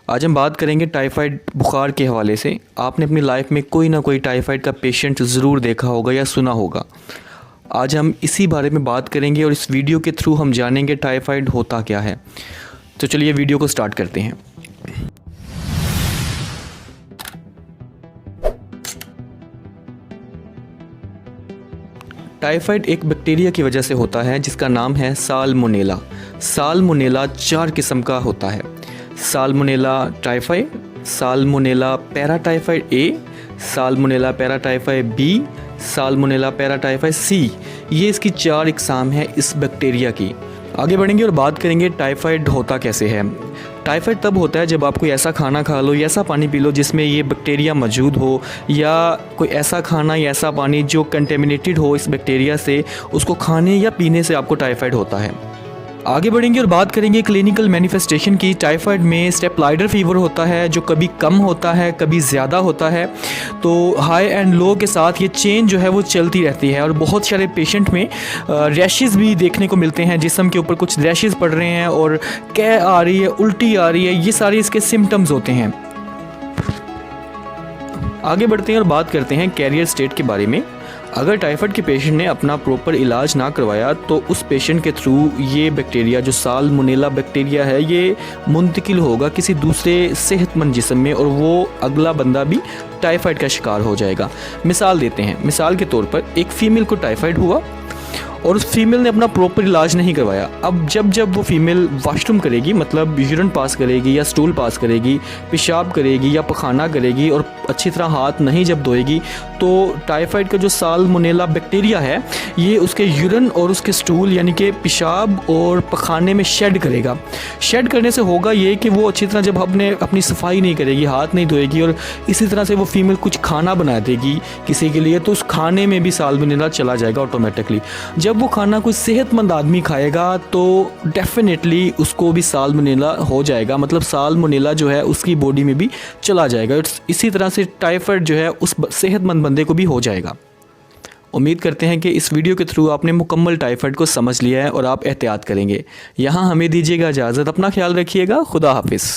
आज हम बात करेंगे टाइफाइड बुखार के हवाले से। आपने अपनी लाइफ में कोई ना कोई टाइफाइड का पेशेंट ज़रूर देखा होगा या सुना होगा। आज हम इसी बारे में बात करेंगे और इस वीडियो के थ्रू हम जानेंगे टाइफाइड होता क्या है। तो चलिए वीडियो को स्टार्ट करते हैं। टाइफाइड एक बैक्टीरिया की वजह से होता है जिसका नाम है साल्मोनेला। साल्मोनेला 4 किस्म का होता है। Salmonella typhoid, salmonella paratyphoid A, salmonella paratyphoid B, salmonella paratyphoid C. ये इसकी 4 इकसाम है इस बैक्टीरिया की। आगे बढ़ेंगे और बात करेंगे टाइफाइड होता कैसे है। टाइफाइड तब होता है जब आप कोई ऐसा खाना खा लो या ऐसा पानी पी लो जिसमें ये बैक्टीरिया मौजूद हो, या कोई ऐसा खाना या ऐसा पानी जो कंटेमिनेटेड हो इस बैक्टीरिया से, उसको खाने या पीने से आपको टाइफाइड होता है। आगे बढ़ेंगे और बात करेंगे क्लिनिकल मैनिफेस्टेशन की। टाइफाइड में स्टेपलाइडर फीवर होता है जो कभी कम होता है कभी ज़्यादा होता है, तो हाई एंड लो के साथ ये चेंज जो है वो चलती रहती है। और बहुत सारे पेशेंट में रैशेस भी देखने को मिलते हैं, जिस्म के ऊपर कुछ रैशेस पड़ रहे हैं और कै आ रही है, उल्टी आ रही है, ये सारे इसके सिम्टम्स होते हैं। आगे बढ़ते हैं और बात करते हैं कैरियर स्टेट के बारे में। अगर टाइफाइड के पेशेंट ने अपना प्रॉपर इलाज ना करवाया तो उस पेशेंट के थ्रू ये बैक्टीरिया जो साल्मोनेला बैक्टीरिया है ये मुंतकिल होगा किसी दूसरे सेहतमंद जिस्म में, और वो अगला बंदा भी टाइफाइड का शिकार हो जाएगा। मिसाल देते हैं, मिसाल के तौर पर एक फ़ीमेल को टाइफाइड हुआ और उस फीमेल ने अपना प्रॉपर इलाज नहीं करवाया। अब जब वो फीमेल वॉशरूम करेगी, मतलब यूरिन पास करेगी या स्टूल पास करेगी, पेशाब करेगी या पखाना करेगी और अच्छी तरह हाथ नहीं जब धोएगी, तो टाइफाइड का जो साल्मोनेला बैक्टीरिया है ये उसके यूरिन और उसके स्टूल यानी कि पेशाब और पखाने में शेड करेगा। शेड करने से होगा ये कि वो अच्छी तरह जब अपनी सफाई नहीं करेगी, हाथ नहीं धोएगी, और इसी तरह से वो फीमेल कुछ खाना बना देगी किसी के लिए, तो उस खाने में भी साल्मोनेला चला जाएगा ऑटोमेटिकली। जब वो खाना कोई सेहतमंद आदमी खाएगा तो डेफिनेटली उसको भी साल्मोनेला हो जाएगा, मतलब साल्मोनेला जो है उसकी बॉडी में भी चला जाएगा। इसी तरह से टाइफाइड जो है उस सेहतमंद बंदे को भी हो जाएगा। उम्मीद करते हैं कि इस वीडियो के थ्रू आपने मुकम्मल टाइफाइड को समझ लिया है और आप एहतियात करेंगे। यहाँ हमें दीजिएगा इजाज़त। अपना ख्याल रखिएगा। खुदा हाफिज़।